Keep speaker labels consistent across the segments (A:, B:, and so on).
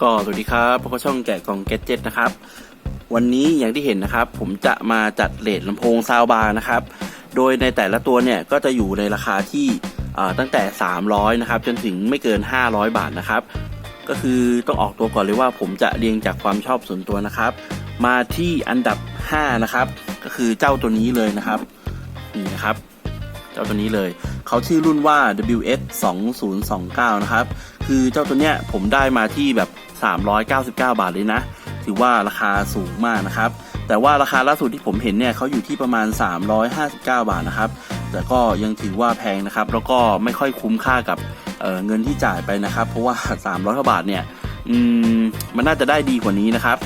A: ก็สวัสดีครับพวกช่องแกะกล่องแกดเจ็ตนะครับวันนี้อย่างที่เห็นนะครับผมจะมาจัดเรทลำโพงซาวบาร์นะครับโดยในแต่ละตัวเนี่ยก็จะอยู่ในราคาที่ตั้งแต่300นะครับจนถึงไม่เกิน500บาทนะครับก็คือต้องออกตัวก่อนเลยว่าผมจะเรียงจากความชอบส่วนตัวนะครับมาที่อันดับ5นะครับก็คือเจ้าตัวนี้เลยนะครับนี่นะครับเจ้าตัวนี้เลยเขาชื่อรุ่นว่า WS 2029นะครับคือเจ้าตัวเนี้ยผมได้มาที่แบบ399 บาทเลยนะถือว่าราคาสูงมากนะครับแต่ว่าราคาล่าสุดที่ผมเห็นเนี่ยเขาอยู่ที่ประมาณ359 บาทนะครับแต่ก็ยังถือว่าแพงนะครับแล้วก็ไม่ค่อยคุ้มค่ากับเงินที่จ่ายไปนะครับเพราะว่า300 กว่าบาทเนี่ยมันน่าจะได้ดีกว่านี้นะครับ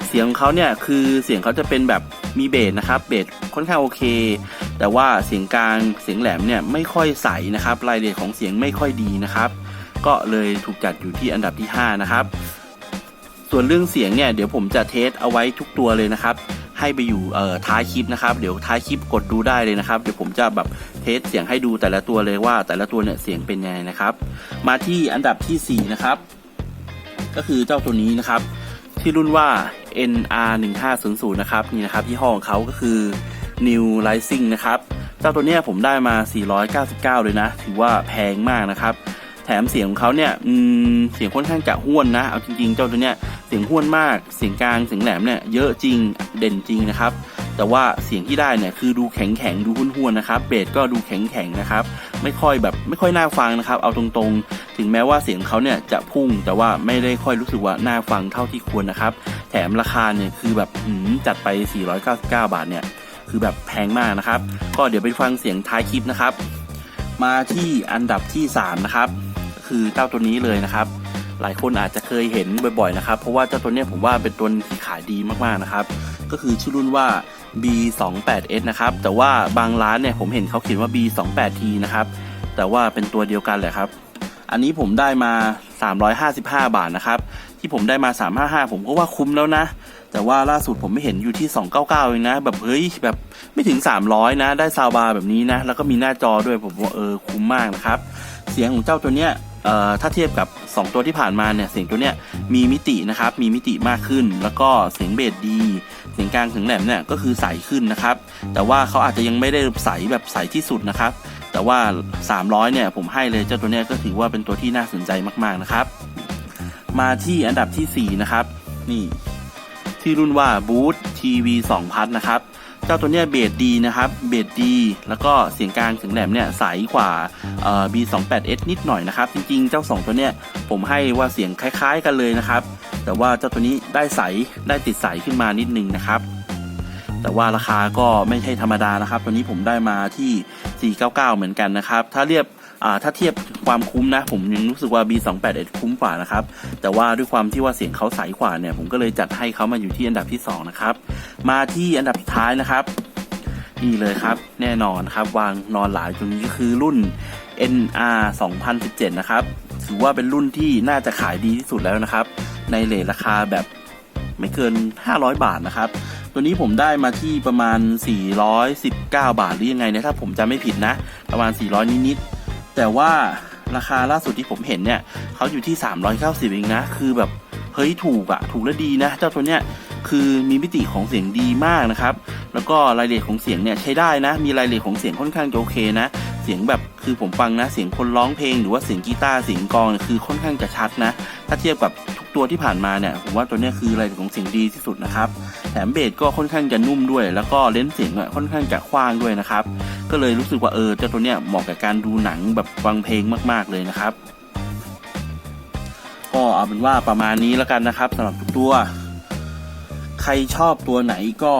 A: เสียงของเขาเนี่ยคือเสียงเขาจะเป็นแบบมีเบสนะครับเบสค่อนข้างโอเคแต่ว่าเสียงกลางเสียงแหลมเนี่ยไม่ค่อยใสนะครับรายละเอียดของเสียงไม่ค่อยดีนะครับก็เลยถูกจัดอยู่ที่อันดับที่5นะครับส่วนเรื่องเสียงเนี่ยเดี๋ยวผมจะเทสเอาไว้ทุกตัวเลยนะครับให้ไปอยู่ท้ายคลิปนะครับเดี๋ยวท้ายคลิปกดดูได้เลยนะครับเดี๋ยวผมจะแบบเทสเสียงให้ดูแต่ละตัวเลยว่าแต่ละตัวเนี่ยเสียงเป็นยังไงนะครับมาที่อันดับที่4นะครับก็คือเจ้าตัวนี้นะครับที่รุ่นว่า NR1500 นะครับนี่นะครับยี่ห้อของเขาก็คือ New Rising นะครับเจ้าตัวเนี้ยผมได้มา499เลยนะถือว่าแพงมากนะครับแถมเสียงของเขาเนี่ยเสียงค่อนข้างจะห้วนนะเอาจริงๆเจ้าตัวเนี้ยเสียงห้วนมากเสียงกลางเสียงแหลมเนี่ยเยอะจริงเด่นจริงนะครับแต่ว่าเสียงที่ได้เนี่ยคือดูแข็งๆดูห้วนๆนะครับเบสก็ดูแข็งๆนะครับไม่ค่อยน่าฟังนะครับเอาตรงๆถึงแม้ว่าเสียงเขาเนี่ยจะพุ่งแต่ว่าไม่ได้ค่อยรู้สึกว่าน่าฟังเท่าที่ควรนะครับแถมราคาเนี่ยคือแบบจัดไป499 บาทเนี่ยคือแบบแพงมากนะครับก็เดี๋ยวไปฟังเสียงท้ายคลิปนะครับมาที่อันดับที่3นะครับคือเจ้าตัวนี้เลยนะครับหลายคนอาจจะเคยเห็นบ่อยๆนะครับเพราะว่าเจ้าตัวนี้ผมว่าเป็นตัวที่ขายดีมากๆนะครับก็คือชื่อรุ่นว่า B28S นะครับแต่ว่าบางร้านเนี่ยผมเห็นเขาเขียนว่า B28T นะครับแต่ว่าเป็นตัวเดียวกันแหละครับอันนี้ผมได้มา355 บาทนะครับที่ผมได้มา355ผมก็ว่าคุ้มแล้วนะแต่ว่าล่าสุดผมไม่เห็นอยู่ที่299เองนะแบบเฮ้ยแบบไม่ถึง300นะได้ซาวบาร์แบบนี้นะแล้วก็มีหน้าจอด้วยผมว่าคุ้มมากนะครับเสียงของเจ้าตัวเนี้ยถ้าเทียบกับ2ตัวที่ผ่านมาเนี่ยเสียงตัวเนี้ยมีมิตินะครับมีมิติมากขึ้นแล้วก็เสียงเบสดีเสียงกลางเสียงแหลมเนี่ยก็คือใสขึ้นนะครับแต่ว่าเขาอาจจะยังไม่ได้ใสแบบใสที่สุดนะครับแต่ว่า300เนี่ยผมให้เลยเจ้าตัวเนี้ยก็ถือว่าเป็นตัวที่น่าสนใจมากๆนะครับมาที่อันดับที่4นะครับนี่ที่รุ่นว่า Boost TV 2 พัทนะครับเจ้าตัวเนี้ยเบสดีนะครับเบสดีแล้วก็เสียงกลางเสียงแหลมเนี่ยใสกว่าB28S นิดหน่อยนะครับจริงๆเจ้า2ตัวเนี้ยผมให้ว่าเสียงคล้ายๆกันเลยนะครับแต่ว่าเจ้าตัวนี้ได้ติดใสขึ้นมานิดนึงนะครับแต่ว่าราคาก็ไม่ใช่ธรรมดานะครับตัวนี้ผมได้มาที่499เหมือนกันนะครับถ้าเทียบความคุ้มนะผมยังรู้สึกว่า B28S คุ้มกว่านะครับแต่ว่าด้วยความที่ว่าเสียงเขาใสกว่าเนี่ยผมก็เลยจัดให้เขามาอยู่ที่อันดับที่2นะครับมาที่อันดับสุดท้ายนะครับนี่เลยครับแน่นอนครับวางนอนหลายตัวนี้ก็คือรุ่น NR 2017นะครับถือว่าเป็นรุ่นที่น่าจะขายดีที่สุดแล้วนะครับในเรทราคาแบบไม่เกิน500 บาทนะครับตัวนี้ผมได้มาที่ประมาณ419 บาทหรือยังไงเนี่ยถ้าผมจำไม่ผิดนะประมาณ400นิดๆแต่ว่าราคาล่าสุดที่ผมเห็นเนี่ยเขาอยู่ที่390เองนะคือแบบเฮ้ยถูกและดีนะเจ้าตัวเนี้ยคือมีมิติของเสียงดีมากนะครับแล้วก็รายละเอียดของเสียงเนี่ยใช้ได้นะมีรายละเอียดของเสียงค่อนข้างจะโอเคนะเสียงแบบคือผมฟังนะเสียงคนร้องเพลงหรือว่าเสียงกีตาร์เสียงกลองคือค่อนข้างจะชัดนะถ้าเทียบกับทุกตัวที่ผ่านมาเนี่ยผมว่าตัวนี้คือรายละเอียดของเสียงดีที่สุดนะครับแถมเบสก็ค่อนข้างจะนุ่มด้วยแล้วก็เลนส์เสียงค่อนข้างจะกว้างด้วยนะครับก็เลยรู้สึกว่าเจ้าตัวเนี้ยเหมาะกับการดูหนังแบบฟังเพลงมากๆเลยนะครับก็เอาเป็นว่าประมาณนี้แล้วกันนะครับสำหรับทุกตัวใครชอบตัวไหนก็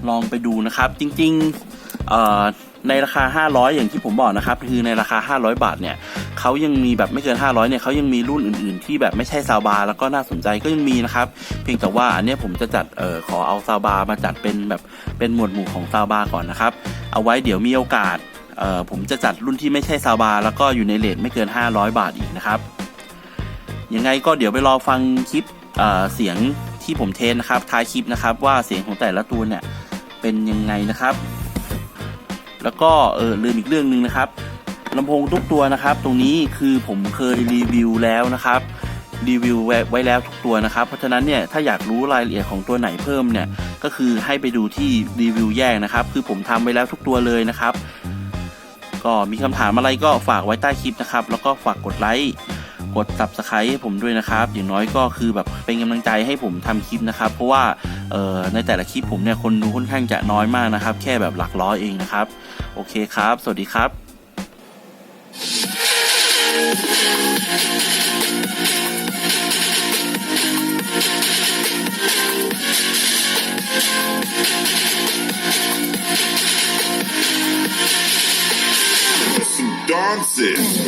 A: ลองไปดูนะครับจริงๆในราคา500อย่างที่ผมบอกนะครับคือในราคา500 บาทเนี่ยเขายังมีแบบไม่เกิน500เนี่ยเขายังมีรุ่นอื่นๆที่แบบไม่ใช่ซาวบาร์แล้วก็น่าสนใจก็ยังมีนะครับเพียงแต่ว่าอันนี้ผมจะจัดขอเอาซาวบาร์มาจัดเป็นแบบเป็นหมวดหมู่ของซาวบาร์ก่อนนะครับเอาไว้เดี๋ยวมีโอกาสผมจะจัดรุ่นที่ไม่ใช่ซาวบาร์แล้วก็อยู่ในเรทไม่เกิน500 บาทอีกนะครับยังไงก็เดี๋ยวไปรอฟังคลิปเสียงที่ผมเทสนะครับท้ายคลิปนะครับว่าเสียงของแต่ละตัวเนี่ยเป็นยังไงนะครับแล้วก็ลืมอีกเรื่องนึงนะครับลำโพงทุกตัวนะครับตรงนี้คือผมเคยรีวิวแล้วนะครับ รีวิวไว้แล้วทุกตัวนะครับเพราะฉะนั้นเนี่ยถ้าอยากรู้รายละเอียดของตัวไหนเพิ่มเนี่ยก็คือให้ไปดูที่รีวิวแยกนะครับคือผมทำไว้แล้วทุกตัวเลยนะครับก็มีคำถามอะไรก็ฝากไว้ใต้คลิปนะครับแล้วก็ฝากกดไลค์กด Subscribe ให้ผมด้วยนะครับอย่างน้อยก็คือแบบเป็นกำลังใจให้ผมทำคลิปนะครับเพราะว่าในแต่ละคลิปผมเนี่ยคนดูค่อนข้างจะน้อยมากนะครับแค่แบบหลักร้อยเองนะครับโอเคครับสวัสดีครับ
B: Dancing.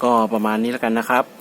A: ก็ประมาณนี้แล้วกันนะครับ